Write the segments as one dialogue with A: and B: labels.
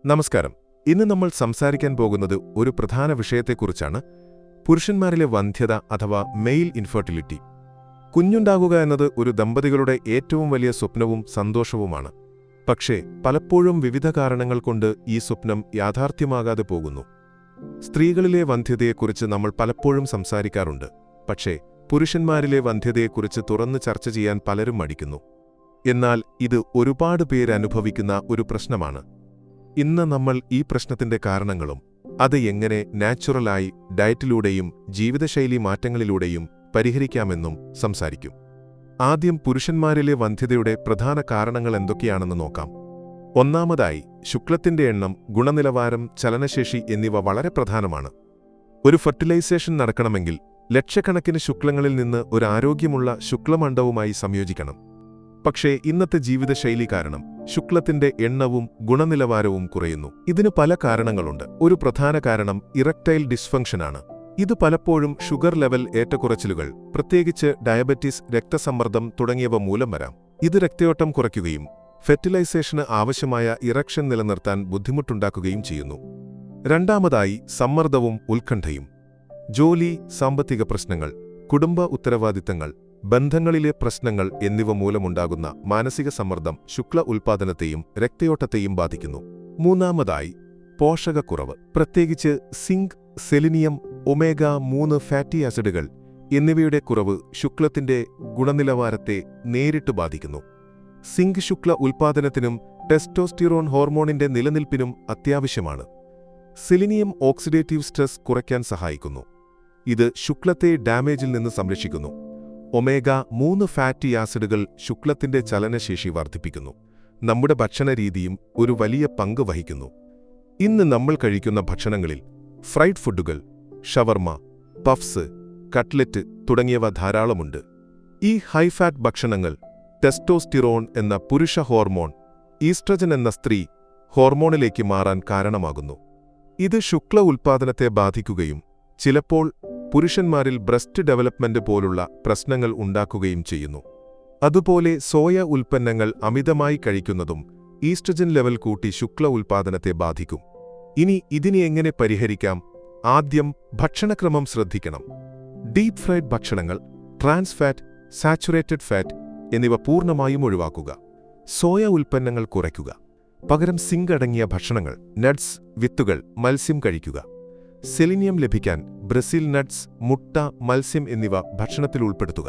A: നമസ്കാരം. ഇന്ന് നമ്മൾ സംസാരിക്കാൻ പോകുന്നത് ഒരു പ്രധാന വിഷയത്തെക്കുറിച്ചാണ്: പുരുഷന്മാരിലെ വന്ധ്യത അഥവാ മെയിൽ ഇൻഫെർട്ടിലിറ്റി. കുഞ്ഞുണ്ടാകുക എന്നത് ഒരു ദമ്പതികളുടെ ഏറ്റവും വലിയ സ്വപ്നവും സന്തോഷവുമാണ്. പക്ഷേ പലപ്പോഴും വിവിധ കാരണങ്ങൾ കൊണ്ട് ഈ സ്വപ്നം യാഥാർത്ഥ്യമാകാതെ പോകുന്നു. സ്ത്രീകളിലെ വന്ധ്യതയെക്കുറിച്ച് നമ്മൾ പലപ്പോഴും സംസാരിക്കാറുണ്ട്. പക്ഷേ പുരുഷന്മാരിലെ വന്ധ്യതയെക്കുറിച്ച് തുറന്ന് ചർച്ച ചെയ്യാൻ പലരും മടിക്കുന്നു. എന്നാൽ ഇത് ഒരുപാട് പേര് അനുഭവിക്കുന്ന ഒരു പ്രശ്നമാണ്. ഇന്ന് നമ്മൾ ഈ പ്രശ്നത്തിന്റെ കാരണങ്ങളും അത് എങ്ങനെ നാച്ചുറലായി ഡയറ്റിലൂടെയും ജീവിതശൈലി മാറ്റങ്ങളിലൂടെയും പരിഹരിക്കാമെന്നും സംസാരിക്കും. ആദ്യം പുരുഷന്മാരിലെ വന്ധ്യതയുടെ പ്രധാന കാരണങ്ങൾ എന്തൊക്കെയാണെന്ന് നോക്കാം. ഒന്നാമതായി, ശുക്ലത്തിന്റെ എണ്ണം, ഗുണനിലവാരം, ചലനശേഷി എന്നിവ വളരെ പ്രധാനമാണ്. ഒരു ഫെർട്ടിലൈസേഷൻ നടക്കണമെങ്കിൽ ലക്ഷക്കണക്കിന് ശുക്ലങ്ങളിൽ നിന്ന് ഒരു ആരോഗ്യമുള്ള ശുക്ലമണ്ഡവുമായി സംയോജിക്കണം. പക്ഷേ ഇന്നത്തെ ജീവിതശൈലി കാരണം ശുക്ലത്തിന്റെ എണ്ണവും ഗുണനിലവാരവും കുറയുന്നു. ഇതിന് പല കാരണങ്ങളുണ്ട്. ഒരു പ്രധാന കാരണം ഇറക്ടൈൽ ഡിസ്ഫങ്ഷനാണ്. ഇത് പലപ്പോഴും ഷുഗർ ലെവൽ ഏറ്റക്കുറച്ചിലുകൾ, പ്രത്യേകിച്ച് ഡയബറ്റീസ്, രക്തസമ്മർദ്ദം തുടങ്ങിയവ മൂലം വരാം. ഇത് രക്തയോട്ടം കുറയ്ക്കുകയും ഫെർട്ടിലൈസേഷന് ആവശ്യമായ ഇറക്ഷൻ നിലനിർത്താൻ ബുദ്ധിമുട്ടുണ്ടാക്കുകയും ചെയ്യുന്നു. രണ്ടാമതായി, സമ്മർദ്ദവും ഉത്കണ്ഠയും. ജോലി, സാമ്പത്തിക പ്രശ്നങ്ങൾ, കുടുംബ ഉത്തരവാദിത്തങ്ങൾ, ബന്ധങ്ങളിലെ പ്രശ്നങ്ങൾ എന്നിവ മൂലമുണ്ടാകുന്ന മാനസിക സമ്മർദ്ദം ശുക്ല ഉൽപ്പാദനത്തെയും രക്തയോട്ടത്തെയും ബാധിക്കുന്നു. മൂന്നാമതായി, പോഷകക്കുറവ്, പ്രത്യേകിച്ച് സിങ്ക്, സെലിനിയം, ഒമേഗ-3 ഫാറ്റി ആസിഡുകൾ എന്നിവയുടെ കുറവ് ശുക്ലത്തിന്റെ ഗുണനിലവാരത്തെ നേരിട്ട് ബാധിക്കുന്നു. സിങ്ക് ശുക്ല ഉൽപ്പാദനത്തിനും ടെസ്റ്റോസ്റ്റിറോൺ ഹോർമോണിന്റെ നിലനിൽപ്പിനും അത്യാവശ്യമാണ്. സെലിനിയം ഓക്സിഡേറ്റീവ് സ്ട്രെസ് കുറയ്ക്കാൻ സഹായിക്കുന്നു. ഇത് ശുക്ലത്തെ ഡാമേജിൽ നിന്ന് സംരക്ഷിക്കുന്നു. ഒമേഗ-3 ഫാറ്റി ആസിഡുകൾ ശുക്ലത്തിന്റെ ചലനശേഷി വർദ്ധിപ്പിക്കുന്നു. നമ്മുടെ ഭക്ഷണരീതിയും ഒരു വലിയ പങ്ക് വഹിക്കുന്നു. ഇന്ന് നമ്മൾ കഴിക്കുന്ന ഭക്ഷണങ്ങളിൽ ഫ്രൈഡ് ഫുഡുകൾ, ഷവർമ, പഫ്സ്, കട്ട്ലറ്റ് തുടങ്ങിയവ ധാരാളമുണ്ട്. ഈ ഹൈഫാറ്റ് ഭക്ഷണങ്ങൾ ടെസ്റ്റോസ്റ്റിറോൺ എന്ന പുരുഷ ഹോർമോൺ, ഈസ്ട്രജൻ എന്ന സ്ത്രീ ഹോർമോണിലേക്ക് മാറാൻ കാരണമാകുന്നു. ഇത് ശുക്ല ഉൽപ്പാദനത്തെ ബാധിക്കുകയും ചിലപ്പോൾ പുരുഷന്മാരിൽ ബ്രസ്റ്റ് ഡെവലപ്മെന്റ് പോലുള്ള പ്രശ്നങ്ങൾ ഉണ്ടാക്കുകയും ചെയ്യുന്നു. അതുപോലെ സോയ ഉൽപ്പന്നങ്ങൾ അമിതമായി കഴിക്കുന്നതും ഈസ്ട്രജൻ ലെവൽ കൂട്ടി ശുക്ല ഉൽപ്പാദനത്തെ ബാധിക്കും. ഇനി ഇതിനെ എങ്ങനെ പരിഹരിക്കാം? ആദ്യം ഭക്ഷണക്രമം ശ്രദ്ധിക്കണം. ഡീപ് ഫ്രൈഡ് ഭക്ഷണങ്ങൾ, ട്രാൻസ് ഫാറ്റ്, സാച്ചുറേറ്റഡ് ഫാറ്റ് എന്നിവ പൂർണ്ണമായും ഒഴിവാക്കുക. സോയ ഉൽപ്പന്നങ്ങൾ കുറയ്ക്കുക. പകരം സിങ്ക് അടങ്ങിയ ഭക്ഷണങ്ങൾ, നട്ട്സ്, വിത്തുകൾ, മത്സ്യം കഴിക്കുക. സെലിനിയം ലഭിക്കാൻ ബ്രസീൽ നട്ട്സ്, മുട്ട, മത്സ്യം എന്നിവ ഭക്ഷണത്തിൽ ഉൾപ്പെടുത്തുക.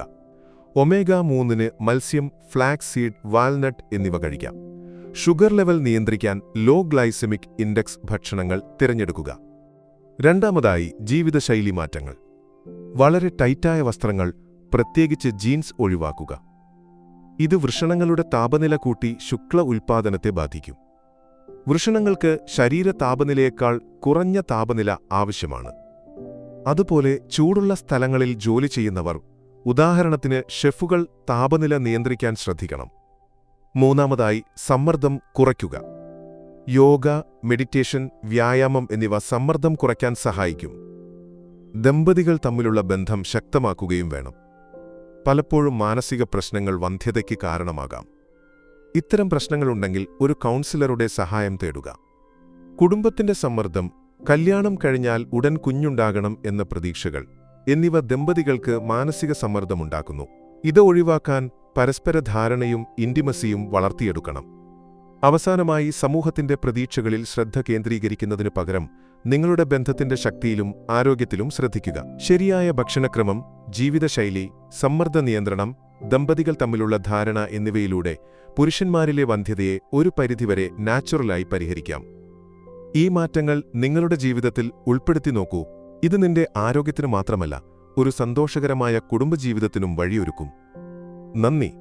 A: ഒമേഗ-3 മത്സ്യം, ഫ്ലാക്സ് സീഡ്, വാൽനട്ട് എന്നിവ കഴിക്കാം. ഷുഗർ ലെവൽ നിയന്ത്രിക്കാൻ ലോ ഗ്ലൈസമിക് ഇൻഡെക്സ് ഭക്ഷണങ്ങൾ തിരഞ്ഞെടുക്കുക. രണ്ടാമതായി, ജീവിതശൈലി മാറ്റങ്ങൾ. വളരെ ടൈറ്റായ വസ്ത്രങ്ങൾ, പ്രത്യേകിച്ച് ജീൻസ് ഒഴിവാക്കുക. ഇത് വൃഷണങ്ങളുടെ താപനില കൂട്ടി ശുക്ല ഉൽപ്പാദനത്തെ ബാധിക്കും. വൃഷണങ്ങൾക്ക് ശരീര താപനിലയേക്കാൾ കുറഞ്ഞ താപനില ആവശ്യമാണ്. അതുപോലെ ചൂടുള്ള സ്ഥലങ്ങളിൽ ജോലി ചെയ്യുന്നവർ, ഉദാഹരണത്തിന് ഷെഫുകൾ, താപനില നിയന്ത്രിക്കാൻ ശ്രദ്ധിക്കണം. മൂന്നാമതായി, സമ്മർദ്ദം കുറയ്ക്കുക. യോഗ, മെഡിറ്റേഷൻ, വ്യായാമം എന്നിവ സമ്മർദ്ദം കുറയ്ക്കാൻ സഹായിക്കും. ദമ്പതികൾ തമ്മിലുള്ള ബന്ധം ശക്തമാക്കുകയും വേണം. പലപ്പോഴും മാനസിക പ്രശ്നങ്ങൾ വന്ധ്യതയ്ക്ക് കാരണമാകാം. ഇത്തരം പ്രശ്നങ്ങളുണ്ടെങ്കിൽ ഒരു കൗൺസിലറുടെ സഹായം തേടുക. കുടുംബത്തിന്റെ സമ്മർദ്ദം, കല്യാണം കഴിഞ്ഞാൽ ഉടൻ കുഞ്ഞുണ്ടാകണം എന്ന പ്രതീക്ഷകൾ എന്നിവ ദമ്പതികൾക്ക് മാനസിക സമ്മർദ്ദമുണ്ടാക്കുന്നു. ഇത് ഒഴിവാക്കാൻ പരസ്പര ധാരണയും ഇന്റിമസിയും വളർത്തിയെടുക്കണം. അവസാനമായി, സമൂഹത്തിന്റെ പ്രതീക്ഷകളിൽ ശ്രദ്ധ കേന്ദ്രീകരിക്കുന്നതിനു പകരം നിങ്ങളുടെ ബന്ധത്തിന്റെ ശക്തിയിലും ആരോഗ്യത്തിലും ശ്രദ്ധിക്കുക. ശരിയായ ഭക്ഷണക്രമം, ജീവിതശൈലി, സമ്മർദ്ദ നിയന്ത്രണം, ദമ്പതികൾ തമ്മിലുള്ള ധാരണ എന്നിവയിലൂടെ പുരുഷന്മാരിലെ വന്ധ്യതയെ ഒരു പരിധിവരെ നാച്ചുറലായി പരിഹരിക്കാം. ഈ മാറ്റങ്ങൾ നിങ്ങളുടെ ജീവിതത്തിൽ ഉൾപ്പെടുത്തി നോക്കൂ. ഇത് നിന്റെ ആരോഗ്യത്തിനു മാത്രമല്ല, ഒരു സന്തോഷകരമായ കുടുംബജീവിതത്തിനും വഴിയൊരുക്കും. നന്ദി.